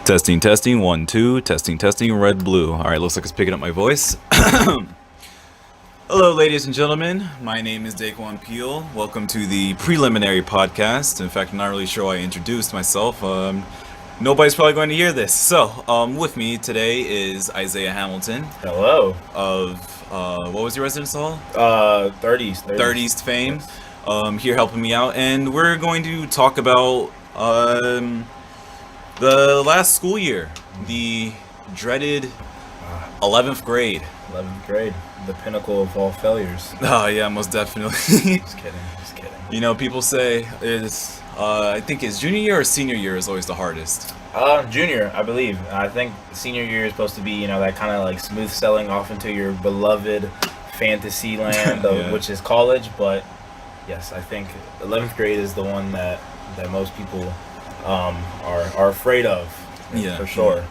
Testing, testing, 1, 2, testing, testing, red, blue. All right, looks like it's picking up my voice. Hello, ladies and gentlemen. My name is Daquan Peel. Welcome to the preliminary podcast. In fact, I'm not really sure why I introduced myself. Nobody's probably going to hear this. So, with me today is Isaiah Hamilton Hello. of, what was your residence hall? 30s. 30s fame. Here helping me out. And we're going to talk about, the last school year, the dreaded 11th grade. 11th grade, the pinnacle of all failures. Oh yeah, most definitely. Just kidding. You know, people say it's, I think it's junior year or senior year is always the hardest. Junior, I believe. I think senior year is supposed to be, that kind of like smooth selling off into your beloved fantasy land, Yeah. which is college. But yes, I think 11th grade is the one that most people are afraid of. Yeah, for sure.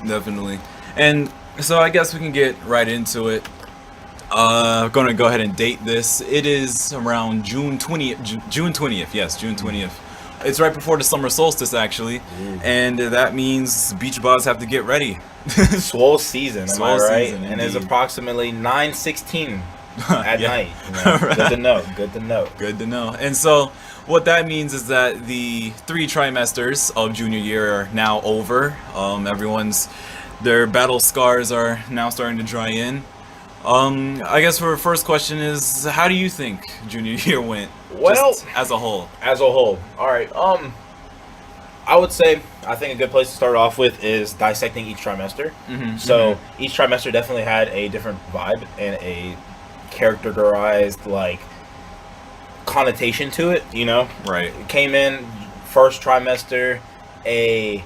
Definitely. And so I guess we can get right into it. I'm going to go ahead and date this. It is around June 20th. June 20th. Yes, June 20th. It's right before the summer solstice, actually. And that means beach bars have to get ready. Swole season, am I right? Season, and it's indeed. approximately 9:16 at Yeah. night. Right. Good to know. Good to know. And so what that means is that the 3 trimesters of junior year are now over. Their battle scars are now starting to dry in. I guess our first question is, how do you think junior year went? Well, just as a whole. all right. I would say I think a good place to start off with is dissecting each trimester. So each trimester definitely had a different vibe and a characterized connotation to it. Right. It came in first trimester a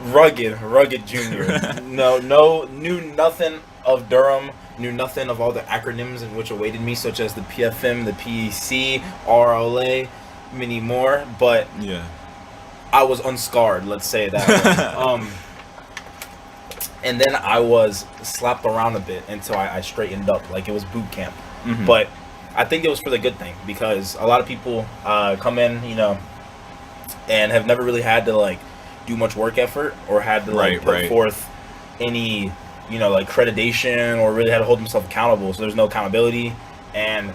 rugged junior. Knew nothing of Durham. Knew nothing of all the acronyms in which awaited me, such as the PFM, the PEC, RLA, many more. But Yeah. I was unscarred, let's say it that way. And then I was slapped around a bit until I straightened up, like it was boot camp. But I think it was for the good thing, because a lot of people come in, and have never really had to do much work effort or had to put forth any accreditation or really had to hold themselves accountable. So there's no accountability, and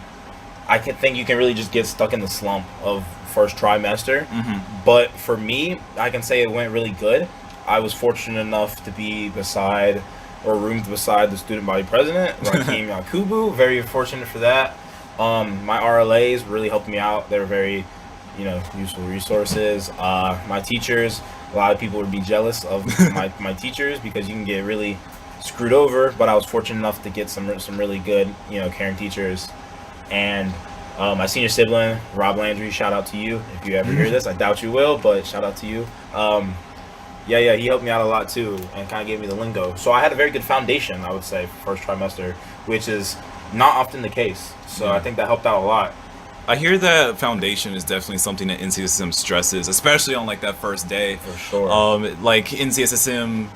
I think you can really just get stuck in the slump of first trimester. But for me, I can say it went really good. I was fortunate enough to be roomed beside the student body president, Raheem Yakubu. Very fortunate for that. My RLAs really helped me out. They were very, useful resources. My teachers, a lot of people would be jealous of my teachers because you can get really screwed over, but I was fortunate enough to get some really good, caring teachers. And my senior sibling, Rob Landry, shout out to you if you ever hear this. I doubt you will, but shout out to you. He helped me out a lot too and kind of gave me the lingo. So I had a very good foundation, I would say, first trimester, which is not often the case. So I think that helped out a lot. I hear that foundation is definitely something that NCSSM stresses, especially on that first day. For sure. NCSSM,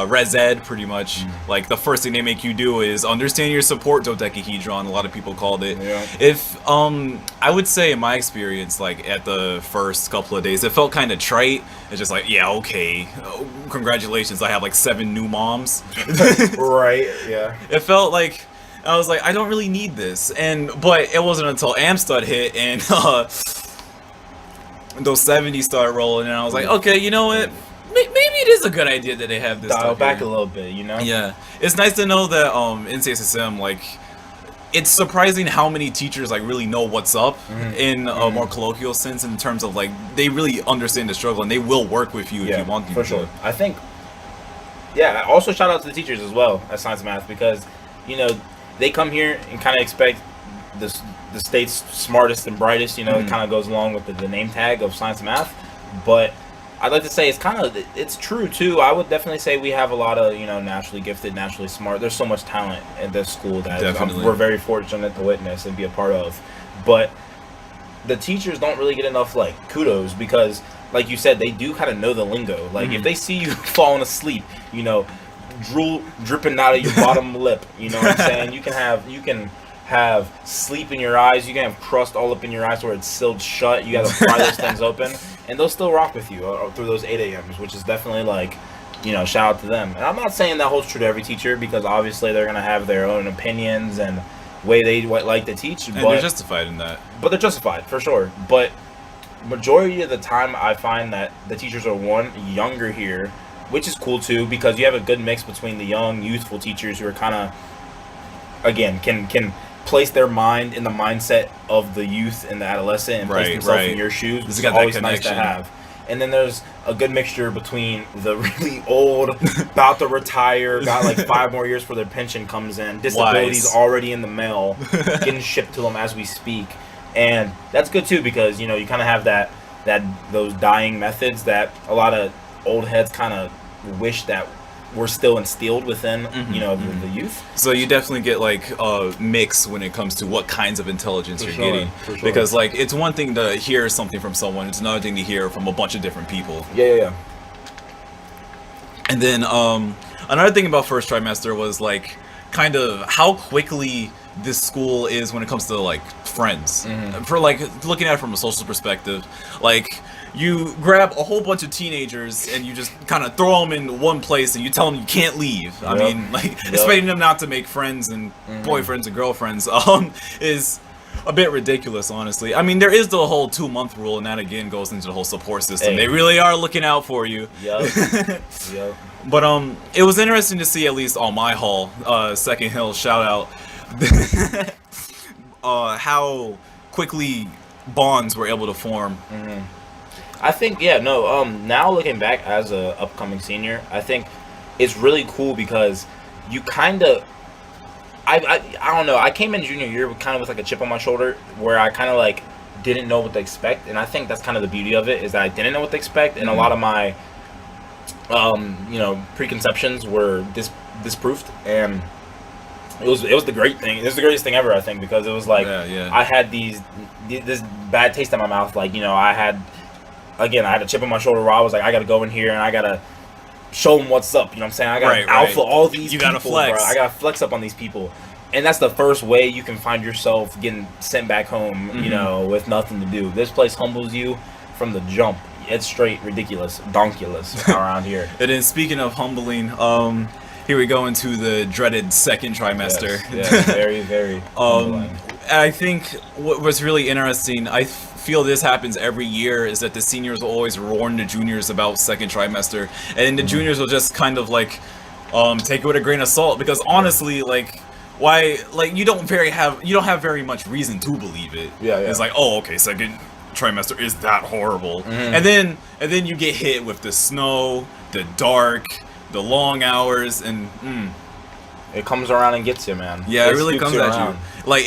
Res Ed, pretty much. The first thing they make you do is understand your support dodecahedron. A lot of people called it. Yeah. If I would say in my experience, at the first couple of days, it felt kind of trite. It's just okay, congratulations, I have 7 new moms. Right. Yeah. It felt like. I was I don't really need this, but it wasn't until Amstud hit and those 70s started rolling, and I was okay, you know what? Maybe it is a good idea that they have this. Dial stuff back here. a little bit, Yeah, it's nice to know that NCSSM it's surprising how many teachers really know what's up in a more colloquial sense, in terms of they really understand the struggle and they will work with you if you want them for to. sure. I think. Yeah. Also, shout out to the teachers as well at Science and Math, because they come here and kind of expect the state's smartest and brightest. It kind of goes along with the name tag of Science and Math. But I'd like to say it's true too. I would definitely say we have a lot of naturally gifted, naturally smart. There's so much talent at this school that we're very fortunate to witness and be a part of. But the teachers don't really get enough kudos, because like you said, they do kind of know the lingo. If they see you falling asleep, drool dripping out of your bottom lip, you know what I'm saying? You can have sleep in your eyes, you can have crust all up in your eyes where it's sealed shut, you gotta pry those things open. and they'll still rock with you through those 8 a.m.s, which is definitely like, shout out to them. And I'm not saying that holds true to every teacher, because obviously they're gonna have their own opinions and way they like to teach. And but they're justified in that. But they're justified for sure. But majority of the time, I find that the teachers are younger here, which is cool too, because you have a good mix between the young, youthful teachers who are kind of, again, can place their mind in the mindset of the youth and the adolescent and place themselves in your shoes. It's always nice to have. And then there's a good mixture between the really old, about to retire, got like 5 more years for their pension comes in, disabilities already in the mail, getting shipped to them as we speak. And that's good too, because you kind of have those dying methods that a lot of old heads kind of wish that were still instilled within the youth. So you definitely get like a mix when it comes to what kinds of intelligence you're getting, because like it's one thing to hear something from someone, it's another thing to hear from a bunch of different people. Yeah. And then another thing about first trimester was like kind of how quickly this school is when it comes to like friends. For like looking at it from a social perspective, like you grab a whole bunch of teenagers and you just kind of throw them in one place and you tell them you can't leave. I mean, like expecting them not to make friends and boyfriends and girlfriends is a bit ridiculous, honestly. I mean, there is the whole 2-month rule, and that again goes into the whole support system. Hey. They really are looking out for you. Yep. But it was interesting to see, at least on my hall, Second Hill, shout out, how quickly bonds were able to form. I think, now looking back as a upcoming senior, I think it's really cool because you kind of, I don't know, I came in junior year with like a chip on my shoulder, where I kind of like didn't know what to expect, and I think that's kind of the beauty of it, is that I didn't know what to expect, and a lot of my preconceptions were disproved, and it was the great thing. It was the greatest thing ever, I think, because it was like I had this bad taste in my mouth. Like, I had a chip on my shoulder where I was like, I got to go in here and I got to show them what's up. You know what I'm saying? I got to alpha all these people. Gotta flex. Bro. I got to flex up on these people. And that's the first way you can find yourself getting sent back home, with nothing to do. This place humbles you from the jump. It's straight ridiculous, donkulous around here. And then speaking of humbling, here we go into the dreaded second trimester. Yes, very, very humbling. I think what was really interesting, I feel this happens every year, is that the seniors will always warn the juniors about second trimester, and the juniors will just kind of like take it with a grain of salt, because honestly, like, why, like, you don't have very much reason to believe it. It's like, oh, okay, second trimester is that horrible, and then you get hit with the snow, the dark, the long hours, and it comes around and gets you, man. Yeah, it really comes at you. Like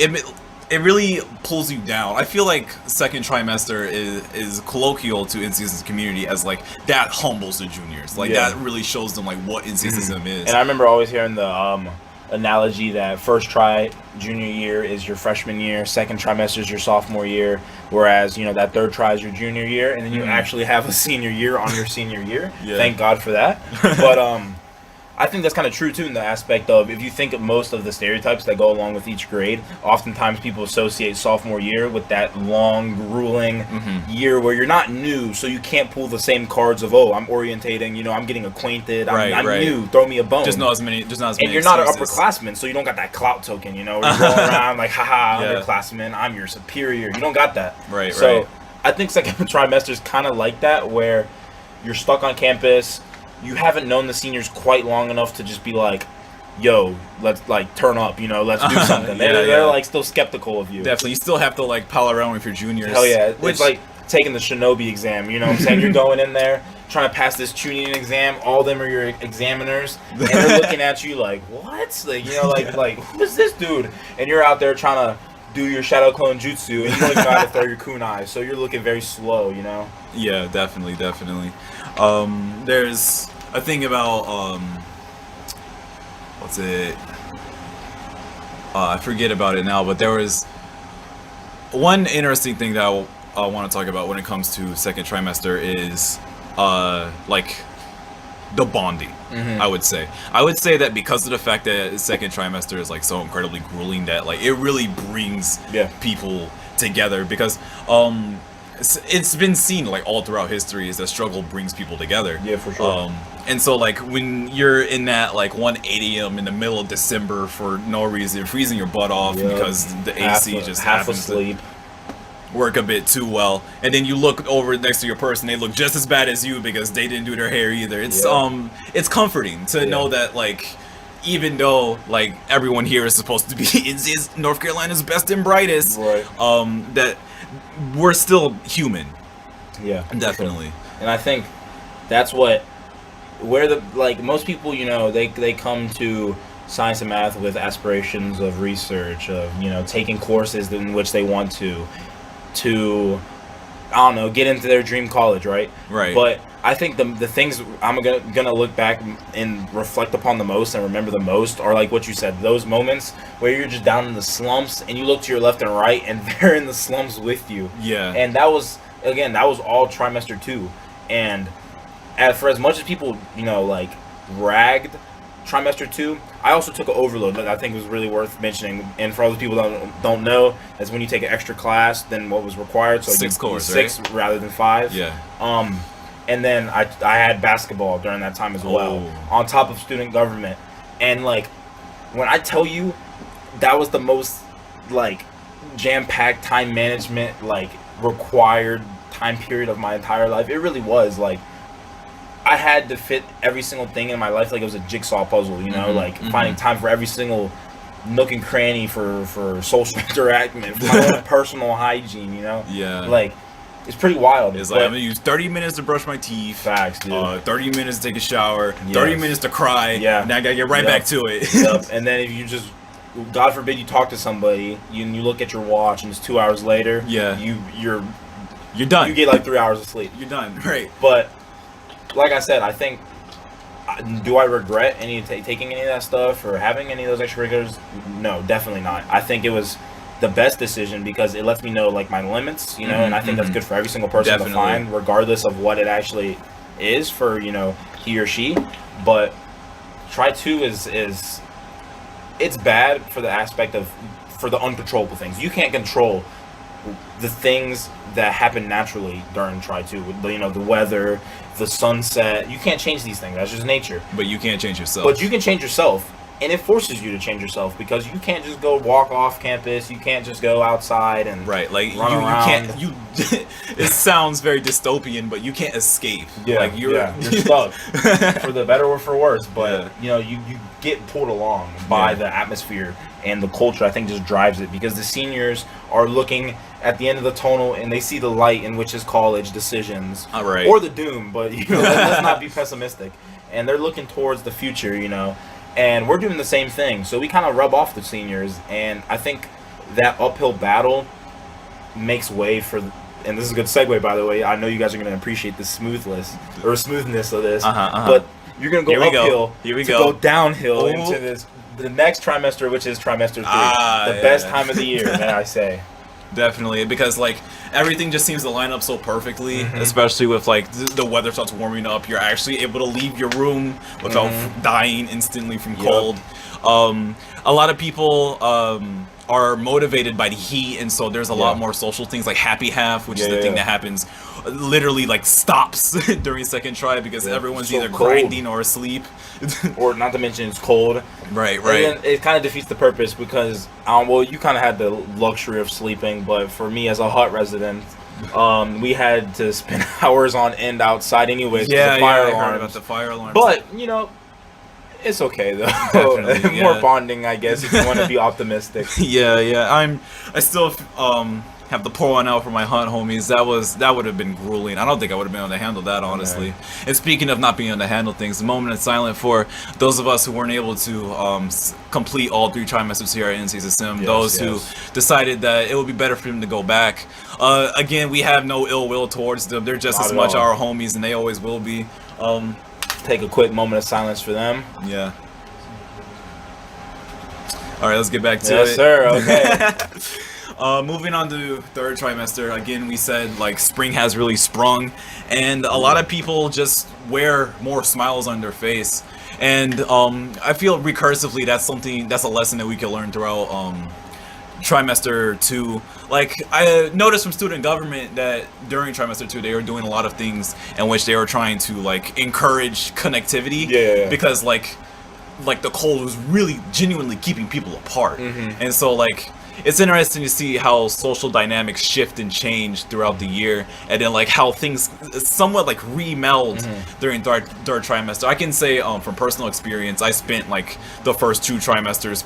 it really pulls you down. I feel like second trimester is colloquial to NCS's community as like that humbles the juniors. Like that really shows them like what NCSism is. And I remember always hearing the analogy that first try junior year is your freshman year, second trimester is your sophomore year, whereas that third try is your junior year, and then you actually have a senior year on your senior year. Thank God for that. But I think that's kind of true too, in the aspect of, if you think of most of the stereotypes that go along with each grade, oftentimes people associate sophomore year with that long, grueling year where you're not new, so you can't pull the same cards of, I'm orientating, I'm getting acquainted, I'm new, throw me a bone. Just not as many. And you're not an upperclassman, so you don't got that clout token, where you're going around like, haha, underclassman, I'm your superior. You don't got that. So I think second trimester is kind of like that, where you're stuck on campus. You haven't known the seniors quite long enough to just be like, yo, let's like turn up, let's do something. They're like still skeptical of you. Definitely. You still have to like pal around with your juniors. Hell yeah. It's like taking the shinobi exam, you know what I'm saying? You're going in there trying to pass this Chunin exam, all of them are your examiners, and they're looking at you like, what? Like, like who is this dude? And you're out there trying to do your shadow clone jutsu, and you don't even know how to throw your kunai, so you're looking very slow, Yeah, definitely. There's a thing about what's it? I forget about it now, but there was one interesting thing that I want to talk about when it comes to second trimester is like the bonding. I would say that because of the fact that second trimester is like so incredibly grueling, that like it really brings people together, because it's been seen like all throughout history is that struggle brings people together. Yeah, for sure. And so like when you're in that like 1 a.m. in the middle of December for no reason, freezing your butt off because the AC just half happens asleep. to work a bit too well, and then you look over next to your person, they look just as bad as you because they didn't do their hair either. It's comforting to know that like even though like everyone here is supposed to be is North Carolina's best and brightest, Right. that we're still human. Yeah, Definitely. sure. And I think that's where the like most people, you know, they come to science and math with aspirations of research, of, you know, taking courses in which they want to I don't know, get into their dream college, right? Right. But I think the things I'm gonna look back and reflect upon the most and remember the most are like what you said, those moments where you're just down in the slumps and you look to your left and right and they're in the slumps with you. Yeah. And that was all trimester 2. And for as much as people, you know, like ragged trimester 2, I also took an overload that I think was really worth mentioning. And for all the people that don't know, that's when you take an extra class than what was required. So 6 course, 6 right? rather than 5. Yeah. And then I had basketball during that time as well, on top of student government. And like, when I tell you that was the most like jam-packed time management like required time period of my entire life, it really was. Like, I had to fit every single thing in my life like it was a jigsaw puzzle, you know, finding time for every single nook and cranny for social interaction, for my own personal hygiene, you know? Yeah. Like, it's pretty wild. It's like I'm gonna use 30 minutes to brush my teeth. Facts, dude. 30 minutes to take a shower. 30 minutes to cry. Yeah. Now I gotta get right back to it. Yep. And then if you just, God forbid, you talk to somebody, you look at your watch and it's 2 hours later. Yeah. You're done. You get like 3 hours of sleep. You're done. Right. But like I said, I think, do I regret taking any of that stuff or having any of those extracurriculars? No, definitely not. I think it was the best decision because it lets me know like my limits, you know, and I think that's good for every single person to find, regardless of what it actually is for, you know, he or she. But try 2 is it's bad for the aspect of for the uncontrollable things. You can't control the things that happen naturally during try 2, you know, the weather, the sunset. You can't change these things. That's just nature. But you can't change yourself. But you can change yourself. And it forces you to change yourself because you can't just go walk off campus. You can't just go outside and like run around. You can't. It sounds very dystopian, but you can't escape. Yeah, like you're stuck for the better or for worse. But you know, you get pulled along by the atmosphere and the culture. I think just drives it because the seniors are looking at the end of the tunnel and they see the light in which is college decisions, or the doom. But you know, let's not be pessimistic. And they're looking towards the future. You know. And we're doing the same thing, so we kind of rub off the seniors, and I think that uphill battle makes way for, and this is a good segue, by the way. I know you guys are going to appreciate the smoothness of this, but you're going to go uphill to go downhill into the next trimester, which is trimester 3, the best time of the year, may I say. Definitely, because like everything just seems to line up so perfectly, especially with like the weather starts warming up. You're actually able to leave your room without dying instantly from cold. A lot of people are motivated by the heat, and so there's a lot more social things like happy half, which is the thing that happens literally like stops during second try because everyone's either grinding or asleep. Or not to mention it's cold. Right. And it kind of defeats the purpose because, well, you kind of had the luxury of sleeping, but for me as a hut resident, we had to spend hours on end outside anyways. I heard about the fire alarms. But, you know, it's okay though. More bonding, I guess, if you want to be optimistic. I still have to pour one out for my hunt homies. That would have been grueling. I don't think I would have been able to handle that, honestly. And speaking of not being able to handle things, the moment is silent for those of us who weren't able to complete all 3 trimesters here at NCSSM. Those who decided that it would be better for them to go back. Again, we have no ill will towards them. They're just as much our homies, and they always will be. Take a quick moment of silence for them. Yeah. All right, let's get back to it. Yes, sir. Okay. Moving on to 3rd trimester, again, we said like spring has really sprung, and a lot of people just wear more smiles on their face, and I feel recursively that's a lesson that we can learn throughout trimester 2, like I noticed from student government that during trimester 2 they were doing a lot of things in which they were trying to like encourage connectivity. Because like the cold was really genuinely keeping people apart. And so like it's interesting to see how social dynamics shift and change throughout the year, and then like how things somewhat like remeld during third trimester. I can say from personal experience, I spent like the first 2 trimesters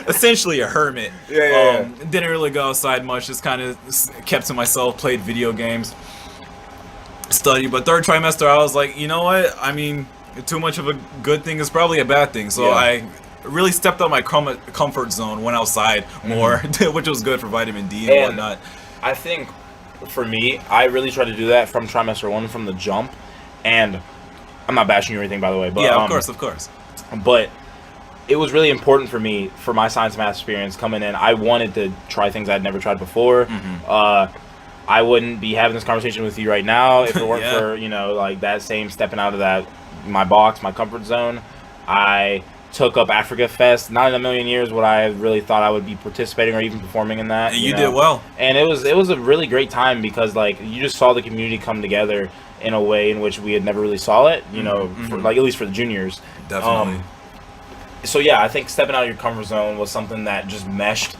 essentially a hermit. Didn't really go outside much, just kind of kept to myself, played video games, studied. But third trimester I was like, you know what, I mean, too much of a good thing is probably a bad thing, so I really stepped out my comfort zone, went outside more, which was good for vitamin D and whatnot. I think for me, I really tried to do that from trimester 1 from the jump, and I'm not bashing you or anything, by the way, but of course. But it was really important for me, for my science math experience coming in. I wanted to try things I'd never tried before. I wouldn't be having this conversation with you right now if it weren't for, you know, like that same stepping out of that my box, my comfort zone. I took up Africa Fest. Not in a million years would I have really thought I would be participating or even performing in that. And you did well. And it was a really great time because like you just saw the community come together in a way in which we had never really saw it. You know, for, like at least for the juniors. Definitely. So yeah, I think stepping out of your comfort zone was something that just meshed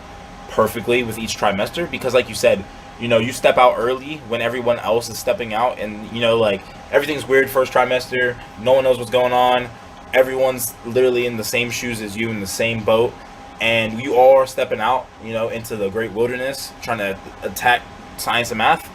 perfectly with each trimester because, like you said, you know, you step out early when everyone else is stepping out, and you know, like everything's weird first trimester. No one knows what's going on. Everyone's literally in the same shoes as you, in the same boat, and you all are stepping out, you know, into the great wilderness, trying to attack science and math.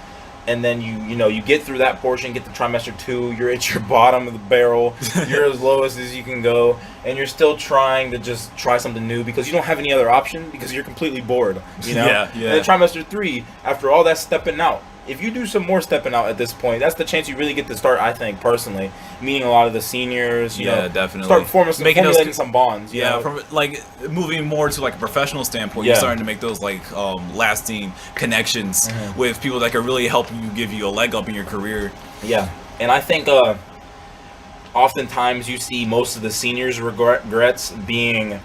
And then you get through that portion, get to trimester 2, you're at your bottom of the barrel, you're as lowest as you can go, and you're still trying to just try something new because you don't have any other option because you're completely bored, you know? And then trimester 3, after all that stepping out, if you do some more stepping out at this point, that's the chance you really get to start, I think, personally, meeting a lot of the seniors, you know, definitely. Start formulating some bonds. You know? From like moving more to like a professional standpoint, you're starting to make those like lasting connections with people that can really help you, give you a leg up in your career. Yeah, and I think oftentimes you see most of the seniors' regrets being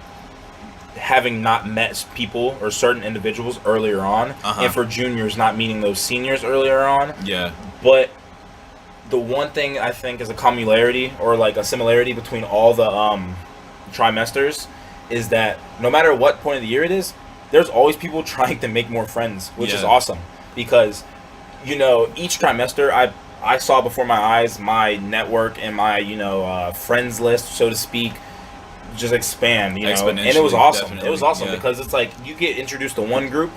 having not met people or certain individuals earlier on, and for juniors not meeting those seniors earlier on. But the one thing I think is a commularity or like a similarity between all the trimesters is that no matter what point of the year it is, there's always people trying to make more friends, which is awesome because, you know, each trimester I saw before my eyes my network and my, you know, friends list, so to speak, just expand, you know, and it was awesome. Definitely. It was awesome because it's like you get introduced to one group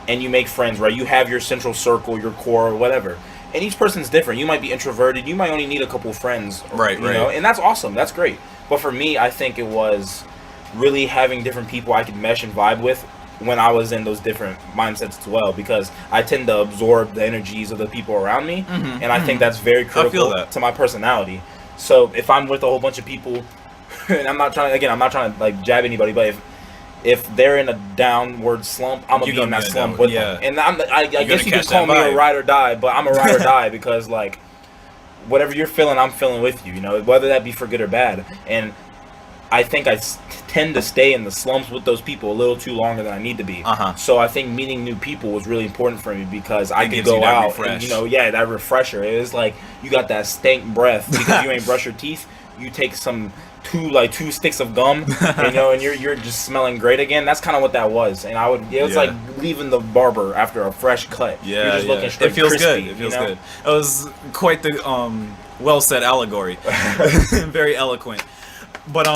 and you make friends, right? You have your central circle, your core, or whatever, and each person's different. You might be introverted, you might only need a couple friends, you know, and that's awesome. That's great. But for me, I think it was really having different people I could mesh and vibe with when I was in those different mindsets as well, because I tend to absorb the energies of the people around me, and I think that's very critical to my personality. So if I'm with a whole bunch of people, and I'm not trying to like jab anybody, but if they're in a downward slump, I'm gonna be in that slump with them. And I guess you could call me a ride or die, but I'm a ride or die because like whatever you're feeling, I'm feeling with you. You know, whether that be for good or bad. And I think I tend to stay in the slumps with those people a little too longer than I need to be. So I think meeting new people was really important for me because I could go out and, you know, that refresher. It was like you got that stank breath because you ain't brush your teeth. You take two sticks of gum, you know, and you're just smelling great again. That's kind of what that was. And it was like leaving the barber after a fresh cut. You're just looking straight. It feels crispy, good. It feels good. It was quite the well said allegory. Very eloquent. But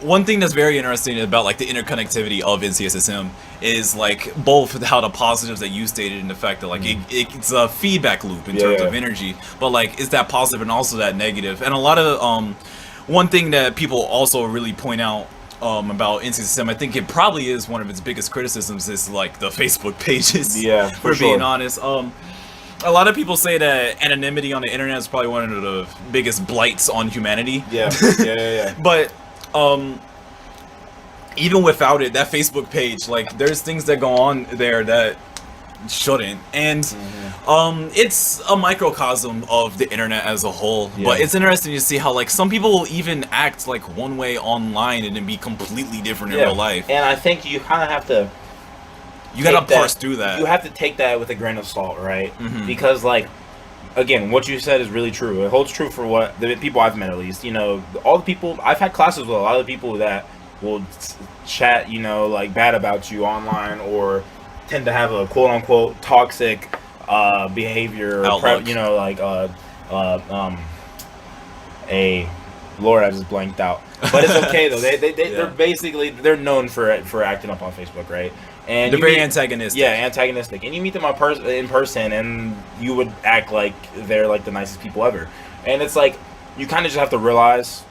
one thing that's very interesting about like the interconnectivity of NCSSM is like both how the positives that you stated and the fact that like it's a feedback loop in terms of energy, but like it's that positive and also that negative. And a lot of one thing that people also really point out about NCSSM, I think it probably is one of its biggest criticisms, is like the Facebook pages. For being honest. A lot of people say that anonymity on the internet is probably one of the biggest blights on humanity. But even without it, that Facebook page, like there's things that go on there that shouldn't. And it's a microcosm of the internet as a whole. Yeah. But it's interesting to see how like some people will even act like one way online and then be completely different in real life. And I think you kind of have to. You gotta parse through that. You have to take that with a grain of salt, right? Because like, again, what you said is really true. It holds true for what the people I've met, at least. You know, all the people I've had classes with, a lot of the people that will chat, you know, like bad about you online, or tend to have a quote unquote toxic behavior, you know, like a Lord, I just blanked out. But it's okay though. They're basically they're known for acting up on Facebook, right? And they're very antagonistic. Yeah, antagonistic. And you meet them in person, and you would act like they're like the nicest people ever. And it's like you kind of just have to realize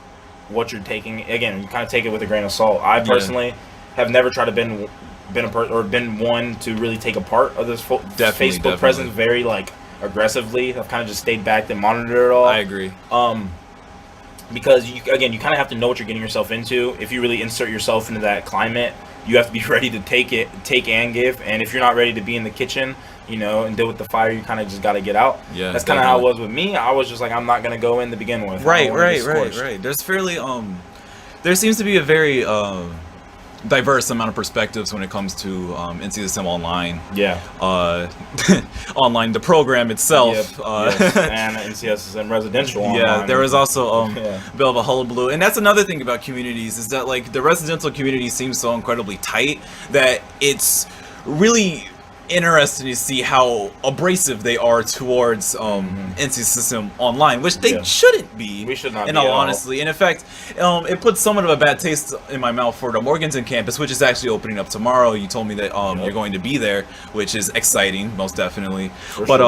what you're taking. Again, you kind of take it with a grain of salt. I personally have never tried to been one to really take a part of this Facebook presence very like aggressively. I've kind of just stayed back and monitored it all. I agree. Because you kind of have to know what you're getting yourself into. If you really insert yourself into that climate, you have to be ready to take and give. And if you're not ready to be in the kitchen, you know, and deal with the fire, you kind of just got to get out. Yeah, that's kind of how it was with me. I was just like, I'm not gonna go in to begin with. Right. There's fairly there seems to be a very diverse amount of perspectives when it comes to NCSM Online. Yeah. Online, the program itself. Yes. And NCSM Residential Online. Yeah, there was also a bit of a hullabaloo. And that's another thing about communities, is that like the residential community seems so incredibly tight that it's really interesting to see how abrasive they are towards NCSM Online, which they shouldn't be. We should not in be all at all. honesty. And in fact, it puts somewhat of a bad taste in my mouth for the Morganton campus, which is actually opening up tomorrow. You told me that you're going to be there, which is exciting, most definitely. But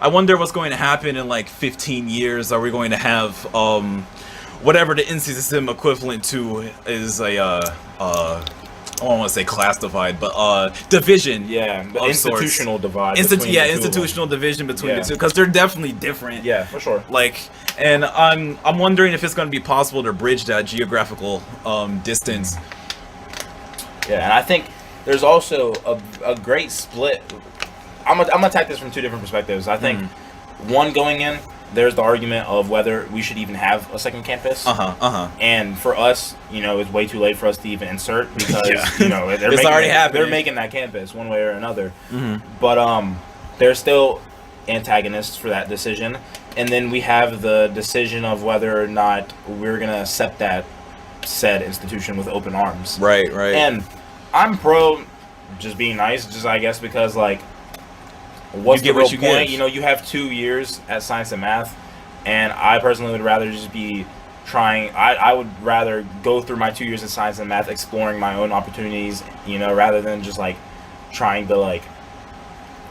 I wonder what's going to happen in like 15 years. Are we going to have whatever the NCSM equivalent to is a I don't want to say class divide, but division. Yeah, the institutional divide. Institutional division between the two, because they're definitely different. Yeah, for sure. Like, and I'm wondering if it's going to be possible to bridge that geographical distance. Yeah, and I think there's also a great split. I'm gonna attack this from two different perspectives. I think one, going in, there's the argument of whether we should even have a second campus. And for us, you know, it's way too late for us to even insert, because you know it's already happening. They're making that campus one way or another. But there's still antagonists for that decision. And then we have the decision of whether or not we're gonna accept that said institution with open arms. Right. And I'm pro just being nice, just I guess because like, what's the real point? You know, you have 2 years at science and math, and I personally would rather just be trying. I would rather go through my 2 years in science and math, exploring my own opportunities, you know, rather than just like trying to like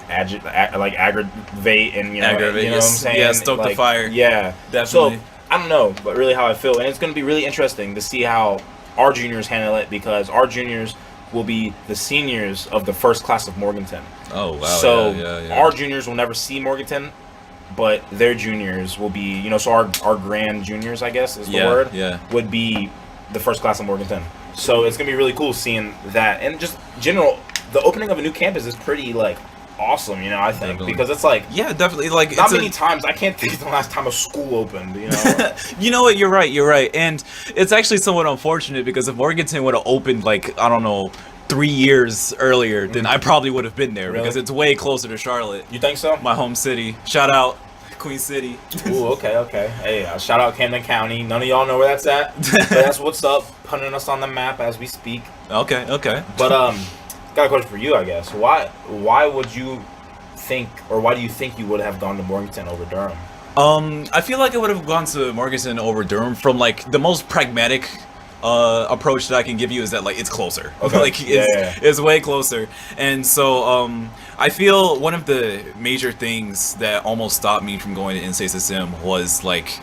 aggravate and you know what I'm saying? Yeah, stoke the fire. Yeah, definitely. So I don't know, but really how I feel, and it's going to be really interesting to see how our juniors handle it, because our juniors will be the seniors of the first class of Morganton. Oh wow! So yeah. our juniors will never see Morganton, but their juniors will be, you know. So our grand juniors, I guess is the word. Yeah. Would be the first class of Morganton. So it's gonna be really cool seeing that, and just general, the opening of a new campus is pretty like awesome, you know. I think because it's like definitely like not many times. I can't think of the last time a school opened. You know. You know what? You're right. And it's actually somewhat unfortunate, because if Morganton would have opened like, I don't know, 3 years earlier, then I probably would have been there, because it's way closer to Charlotte. You think so? My home city. Shout out Queen City. Ooh, okay. Hey, shout out Camden County. None of y'all know where that's at, but that's what's up, putting us on the map as we speak. Okay. But got a question for you, I guess. Why would you think, or why do you think you would have gone to Morganton over Durham? I feel like I would have gone to Morganton over Durham from like the most pragmatic approach that I can give you is that like it's closer. Okay. Like it's way closer. And so I feel one of the major things that almost stopped me from going to NCSM was like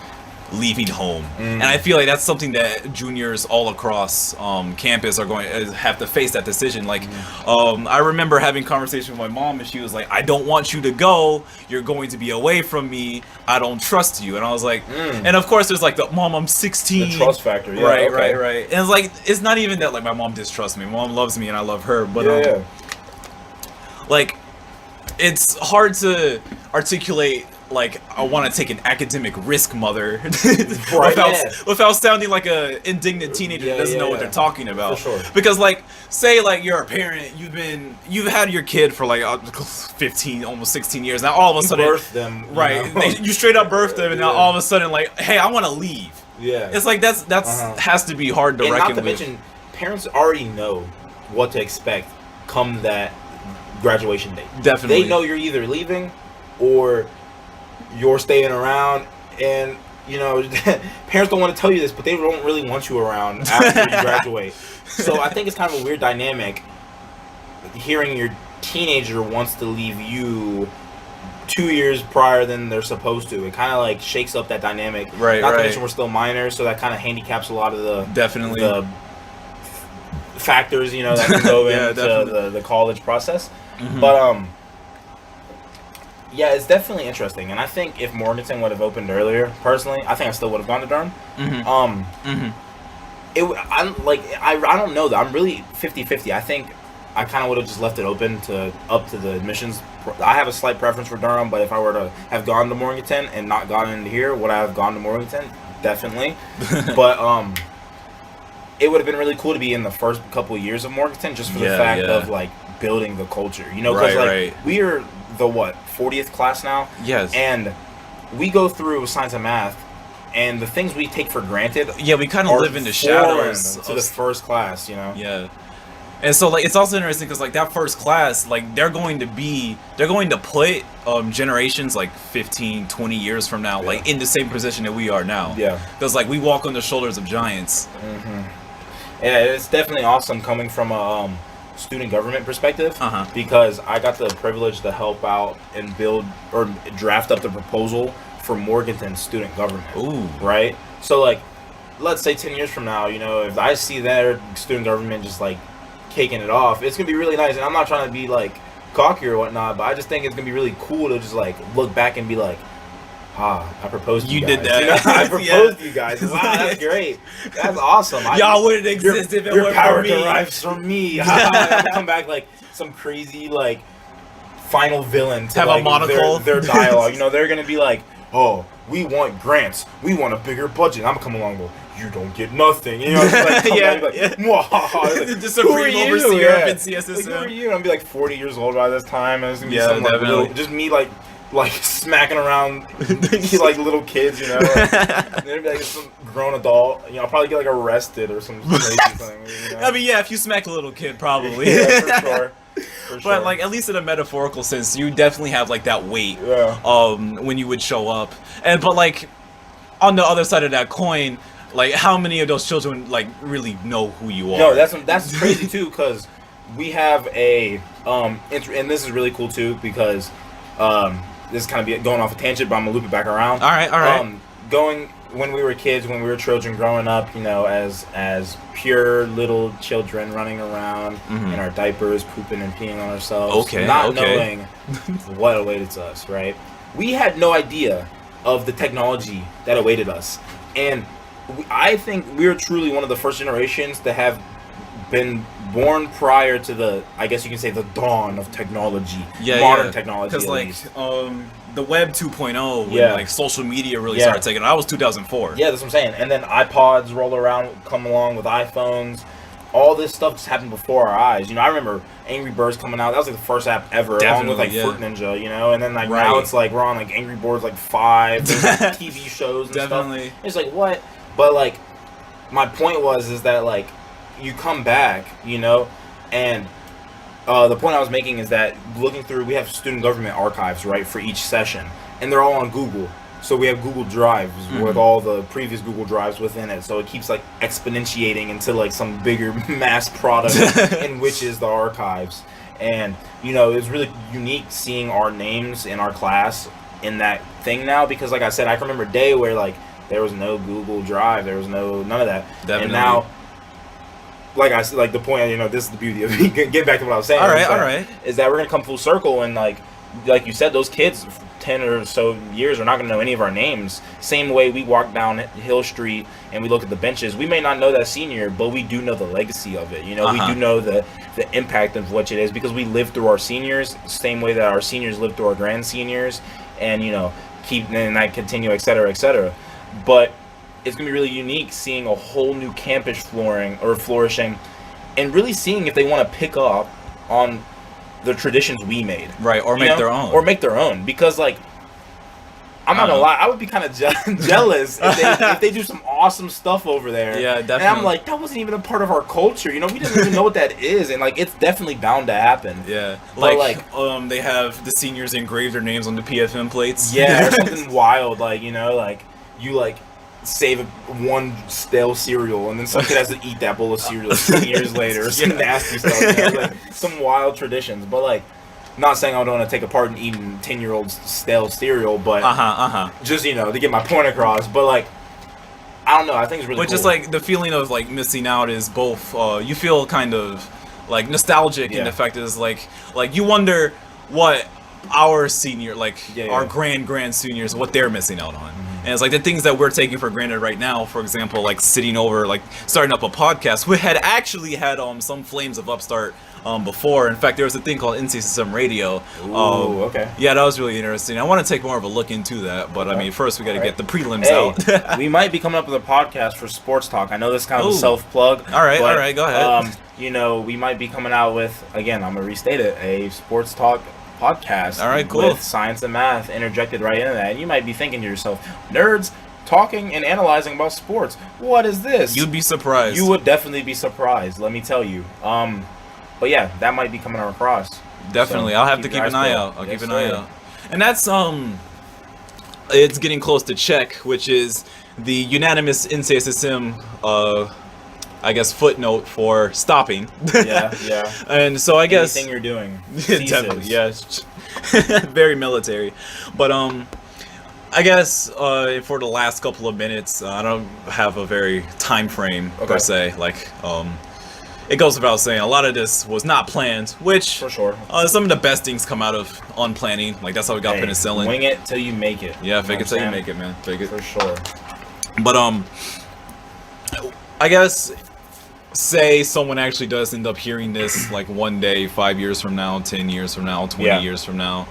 leaving home. And I feel like that's something that juniors all across campus are going to have to face that decision. Like I remember having a conversation with my mom, and she was like, I don't want you to go, you're going to be away from me, I don't trust you. And I was like, and of course there's like the mom, I'm 16, the trust factor. Right. And it's like, it's not even that like my mom distrusts me, my mom loves me and I love her, but like it's hard to articulate. Like, I want to take an academic risk, mother, without sounding like a indignant teenager that doesn't know what they're talking about. For sure. Because, like, say, like, you're a parent, you've had your kid for, like, 15, almost 16 years. Now, all of a sudden... birthed them. Right. You straight up birthed them, and now all of a sudden, like, hey, I want to leave. Yeah. It's like, that's has to be hard to reckon with. And not to mention, parents already know what to expect come that graduation date. Definitely. They know you're either leaving or... you're staying around, and you know, parents don't want to tell you this, but they don't really want you around after you graduate. So I think it's kind of a weird dynamic hearing your teenager wants to leave you 2 years prior than they're supposed to. It kind of like shakes up that dynamic. Right. Not to mention we're still minors, so that kind of handicaps a lot of the the factors, you know, that can go into the college process. Mm-hmm. But yeah, it's definitely interesting, and I think if Morganton would have opened earlier, personally, I think I still would have gone to Durham. Mm-hmm. I don't know though. I'm really 50-50. I think I kind of would have just left it open up to the admissions. I have a slight preference for Durham, but if I were to have gone to Morganton and not gotten into here, would I have gone to Morganton? Definitely. But it would have been really cool to be in the first couple of years of Morganton, just for the fact of like building the culture. You know, because we are the 40th class now. Yes. And we go through science and math, and the things we take for granted. Yeah, we kind of live in the shadows to the first class, you know. Yeah. And so, like, it's also interesting because, like, that first class, like, they're going to put generations, like, 15, 20 years from now, like, in the same position that we are now. Yeah. Because, like, we walk on the shoulders of giants. Mm-hmm. Yeah, it's definitely awesome coming from a student government perspective, because I got the privilege to help out and build or draft up the proposal for Morganton's student government. Ooh. Right? So, like, let's say 10 years from now, you know, if I see their student government just, like, taking it off, it's gonna be really nice. And I'm not trying to be like cocky or whatnot, but I just think it's gonna be really cool to just like look back and be like, I proposed to you guys. Did that. You know, I proposed to you guys. Wow, that's great. That's awesome. Y'all wouldn't exist if it your weren't power for me. derives from me. I'm gonna come back like some crazy like final villain to have like, a monocle. Their dialogue. You know, they're gonna be like, oh, we want grants. We want a bigger budget. I'm gonna come along and go, you don't get nothing. You know, like, the Supreme Overseer of NCSSM. Like, who are you? I'm gonna be like 40 years old by this time, and it's gonna be some, like, definitely. little, just me like smacking around like little kids, you know. And then be like some grown adult. You know, I'll probably get like arrested or some crazy thing. You know? I mean, yeah, if you smack a little kid, probably. Yeah, for sure. But like, at least in a metaphorical sense, you definitely have like that weight. Yeah. When you would show up, but like on the other side of that coin, like how many of those children like really know who you are? No, that's crazy too, because we have a and this is really cool too, because this is kind of going off a tangent, but I'm gonna loop it back around. All right. Going when we were kids, when we were children growing up, you know, as pure little children running around in our diapers, pooping and peeing on ourselves, knowing what awaited us, right? We had no idea of the technology that awaited us, and I think we are truly one of the first generations to have been born prior to the, I guess you can say, the dawn of technology, modern technology. Because like the web 2.0, when like social media really started taking. I was 2004. Yeah, that's what I'm saying. And then iPods roll around, come along with iPhones. All this stuff just happened before our eyes. You know, I remember Angry Birds coming out. That was like the first app ever, along with like Fruit Ninja. You know, and then like now it's like we're on like Angry Birds like 5, there's, like, TV shows and stuff. It's like what? But like, my point is that like, you come back, you know, and the point I was making is that looking through, we have student government archives, right, for each session, and they're all on Google. So we have Google Drives with all the previous Google Drives within it. So it keeps like exponentiating into like some bigger mass product, in which is the archives. And you know, it's really unique seeing our names in our class in that thing now, because like I said, I can remember a day where like there was no Google Drive, there was none of that. Definitely. And now, like I said, like the point, you know, this is the beauty of getting back to what I was saying. All right. Is that we're gonna come full circle, and like like you said, those kids 10 or so years are not going to know any of our names. Same way we walk down Hill Street and we look at the benches, we may not know that senior, but we do know the legacy of it. You know, we do know the impact of what it is, because we lived through our seniors, same way that our seniors lived through our grand seniors, and you know, and that continue, et cetera. But it's gonna be really unique seeing a whole new campus flourishing, and really seeing if they want to pick up on the traditions we made, right, or make their own, because like, I'm not gonna lie, I would be kind of jealous if they do some awesome stuff over there. Yeah, definitely. And I'm like, that wasn't even a part of our culture. You know, we didn't even know what that is, and like, it's definitely bound to happen. Yeah, but they have the seniors engrave their names on the PFM plates. Yeah, or something wild, like, you know, like you like save one stale cereal, and then some kid has to eat that bowl of cereal 10 years later, or some nasty stuff, you know? Like, some wild traditions. But like, not saying I don't want to take a part in eating 10-year-old stale cereal, but just, you know, to get my point across. But like, I don't know, I think it's really But cool. just like the feeling of like missing out is both, you feel kind of like nostalgic, and the fact is like you wonder what our senior, our grand seniors, what they're missing out on. And it's like the things that we're taking for granted right now, for example, like sitting over, like starting up a podcast. We had actually had some flames of upstart before. In fact, there was a thing called NCSM Radio. Ooh, okay. Yeah, that was really interesting. I want to take more of a look into that, but I mean, first we got to get the prelims out. We might be coming up with a podcast for Sports Talk. I know this is kind of a self-plug. All right, go ahead. You know, we might be coming out with, again, I'm going to restate it, a Sports Talk podcast. All right, cool. With science and math interjected right into that. And you might be thinking to yourself, nerds talking and analyzing about sports. What is this? You'd be surprised. You would definitely be surprised, let me tell you. But yeah, that might be coming across. Definitely. So I'll have to keep an eye out. I'll keep an eye out. And that's it's getting close to check, which is the unanimous NCSSM I guess footnote for stopping. Yeah. And so I guess anything you're doing. Definitely, yes. Very military. But I guess for the last couple of minutes, I don't have a very time frame per se. Like it goes without saying, a lot of this was not planned, which for sure. Some of the best things come out of unplanning. Like that's how we got penicillin. Wing it till you make it. Yeah, fake it till you make it, man. Fake it for sure. But I guess, say someone actually does end up hearing this like one day, 5 years from now, 10 years from now, 20 years from now.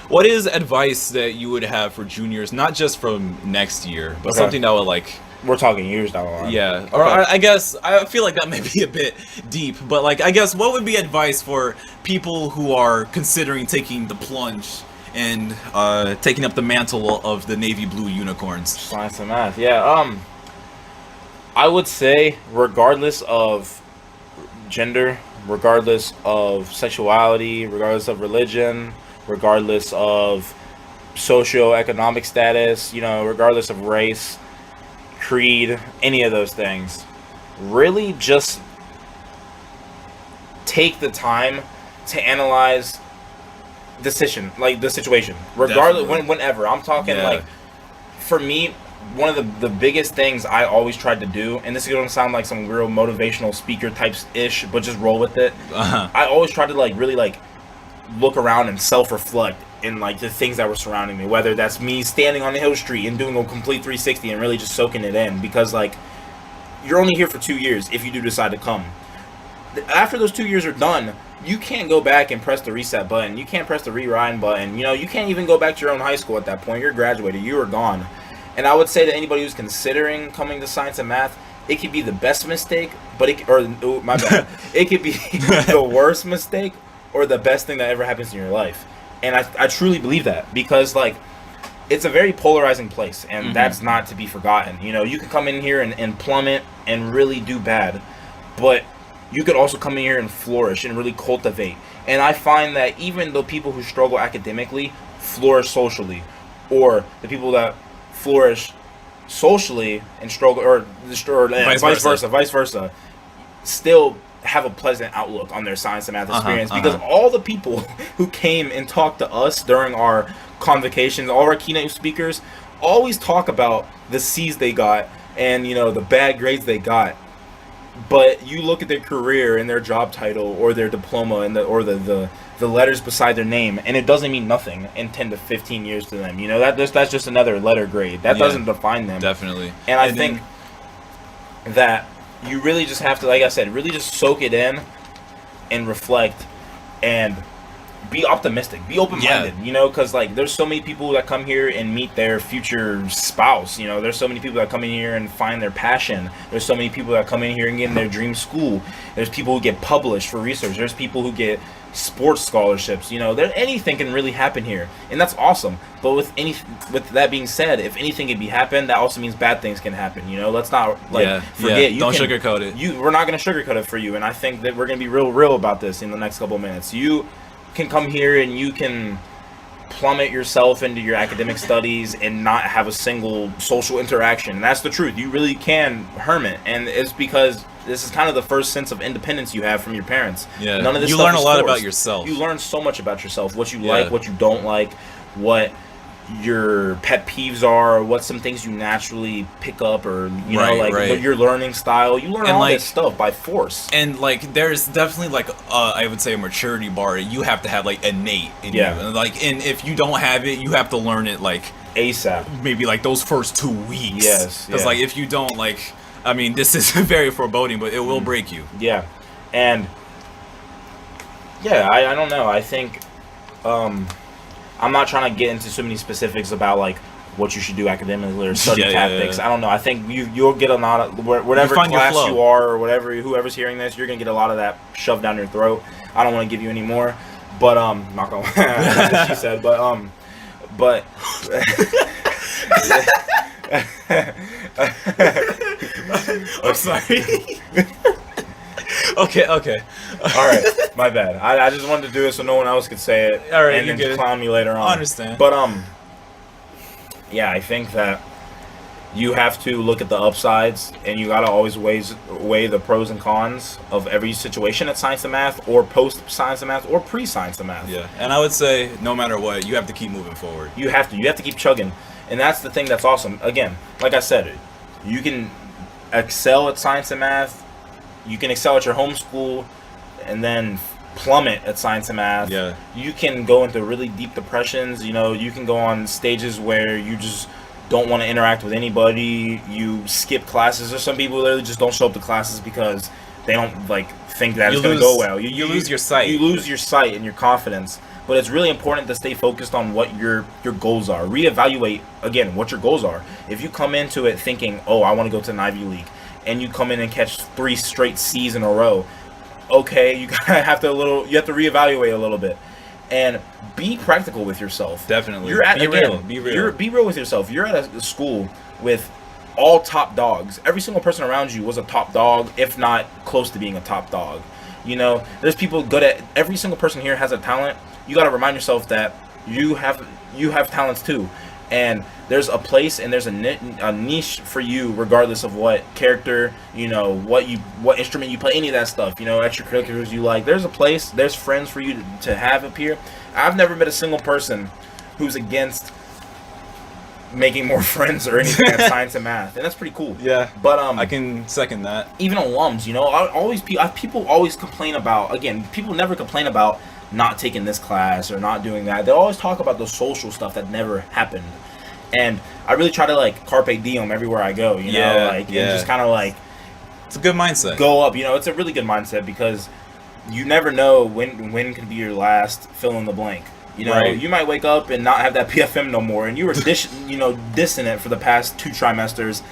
What is advice that you would have for juniors, not just from next year, but something that would like... We're talking years down the line. Yeah, or I guess, I feel like that may be a bit deep, but like, I guess what would be advice for people who are considering taking the plunge and taking up the mantle of the navy blue unicorns? Science and math, yeah. I would say, regardless of gender, regardless of sexuality, regardless of religion, regardless of socioeconomic status, you know, regardless of race, creed, any of those things, really just take the time to analyze the situation, regardless, whenever. I'm talking like, for me, one of the biggest things I always tried to do, and this is going to sound like some real motivational speaker types-ish, but just roll with it. I always tried to like really like look around and self-reflect in like the things that were surrounding me, whether that's me standing on the Hill Street and doing a complete 360 and really just soaking it in, because like, you're only here for 2 years if you do decide to come. After those 2 years are done, you can't go back and press the reset button. You can't press the rewind button. You know, you can't even go back to your own high school at that point. You're graduated. You are gone. And I would say to anybody who's considering coming to science and math, it could be the best mistake, but it could be the worst mistake or the best thing that ever happens in your life. And I truly believe that, because like, it's a very polarizing place, and that's not to be forgotten. You know, you can come in here and plummet and really do bad, but you could also come in here and flourish and really cultivate. And I find that even though people who struggle academically flourish socially, or the people that flourish socially and struggle, or vice versa, still have a pleasant outlook on their science and math experience, because all the people who came and talked to us during our convocations, all our keynote speakers, always talk about the C's they got and, you know, the bad grades they got. But you look at their career and their job title or their diploma and or the the letters beside their name, and it doesn't mean nothing in 10 to 15 years to them. You know, that's just another letter grade. That doesn't define them. Definitely. And I think that you really just have to, like I said, really just soak it in and reflect and be optimistic, be open-minded, you know, because like there's so many people that come here and meet their future spouse. You know, there's so many people that come in here and find their passion. There's so many people that come in here and get in their dream school. There's people who get published for research. There's people who get sports scholarships. You know, anything can really happen here, and that's awesome. But with that being said, if anything can be happen, that also means bad things can happen. You know, let's not forget. Don't sugarcoat it. We're not gonna sugarcoat it for you, and I think that we're gonna be real about this in the next couple of minutes. You can come here and you can plummet yourself into your academic studies and not have a single social interaction. And that's the truth. You really can hermit, and it's because this is kind of the first sense of independence you have from your parents. Yeah. None of this you stuff learn a is lot forced. about yourself. You learn so much about yourself, what you like, what you don't like, what your pet peeves are, what some things you naturally pick up, or you know, like what your learning style. You learn all this stuff by force. And like there's definitely like I would say a maturity bar you have to have like innate in you. Like, and if you don't have it, you have to learn it like ASAP. Maybe like those first 2 weeks. Yes. Because like if you don't, like, I mean, this is very foreboding, but it will break you. Yeah. And yeah, I don't know. I think I'm not trying to get into so many specifics about like what you should do academically or study tactics. I don't know. I think you'll get a lot of whatever class you are or whoever's hearing this, you're gonna get a lot of that shoved down your throat. I don't want to give you any more, but not gonna. That's what she said, but I'm sorry. Okay. All right, my bad. I just wanted to do it so no one else could say it. All right, and you then clown me later on. I understand. But yeah, I think that you have to look at the upsides, and you gotta always weigh the pros and cons of every situation at science and math, or post science and math, or pre science and math. Yeah, and I would say no matter what, you have to keep moving forward. You have to keep chugging, and that's the thing that's awesome. Again, like I said, you can excel at science and math. You can excel at your homeschool, and then plummet at science and math. Yeah. You can go into really deep depressions. You know, you can go on stages where you just don't want to interact with anybody. You skip classes. There's some people who literally just don't show up to classes because they don't think that it's going to go well. You lose your sight. You lose your sight and your confidence. But it's really important to stay focused on what your goals are. Reevaluate again what your goals are. If you come into it thinking, "Oh, I want to go to an Ivy League," and you come in and catch 3 straight C's in a row, okay, you have to reevaluate a little bit, and be practical with yourself. Definitely. Be real. Be real with yourself. You're at a school with all top dogs. Every single person around you was a top dog, if not close to being a top dog. You know, there's people good at. Every single person here has a talent. You got to remind yourself that you have talents too. And there's a place and there's a niche for you, regardless of what character, you know, what instrument you play, any of that stuff, you know, extracurriculars you like. There's a place, there's friends for you to have up here. I've never met a single person who's against making more friends or anything at science and math, and that's pretty cool. Yeah, but I can second that. Even alums, you know, people always complain about. Again, people never complain about not taking this class or not doing that. They always talk about the social stuff that never happened, and I really try to carpe diem everywhere I go. You know, and just kind of it's a good mindset. Go up, you know. It's a really good mindset because you never know when can be your last fill in the blank. You know, you might wake up and not have that PFM no more, and you were dissing it for the past 2 trimesters.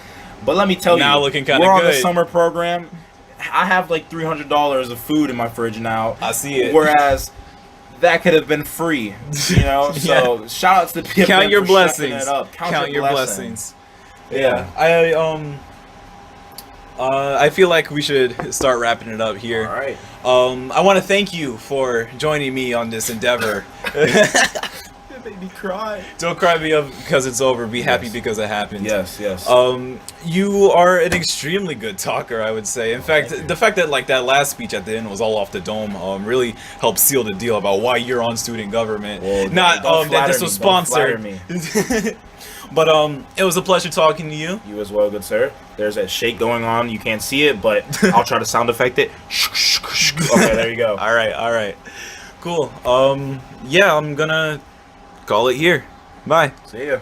But let me tell you, now looking kind of we're good. On the summer program. I have $300 of food in my fridge now. I see it. Whereas that could have been free, you know. So shout out to the PFM. Count your for blessings. It up. Count your blessings. Yeah. I feel like we should start wrapping it up here. All right. I want to thank you for joining me on this endeavor. It made me cry. Don't cry because it's over. Be happy because it happened. Yes. You are an extremely good talker, I would say. In fact, the fact that that last speech at the end was all off the dome really helped seal the deal about why you're on student government. Well, not that this was sponsored. Me. But it was a pleasure talking to you. You as well, good sir. There's that shake going on. You can't see it, but I'll try to sound effect it. Okay, there you go. All right. Cool. Yeah, I'm gonna call it here. Bye. See ya.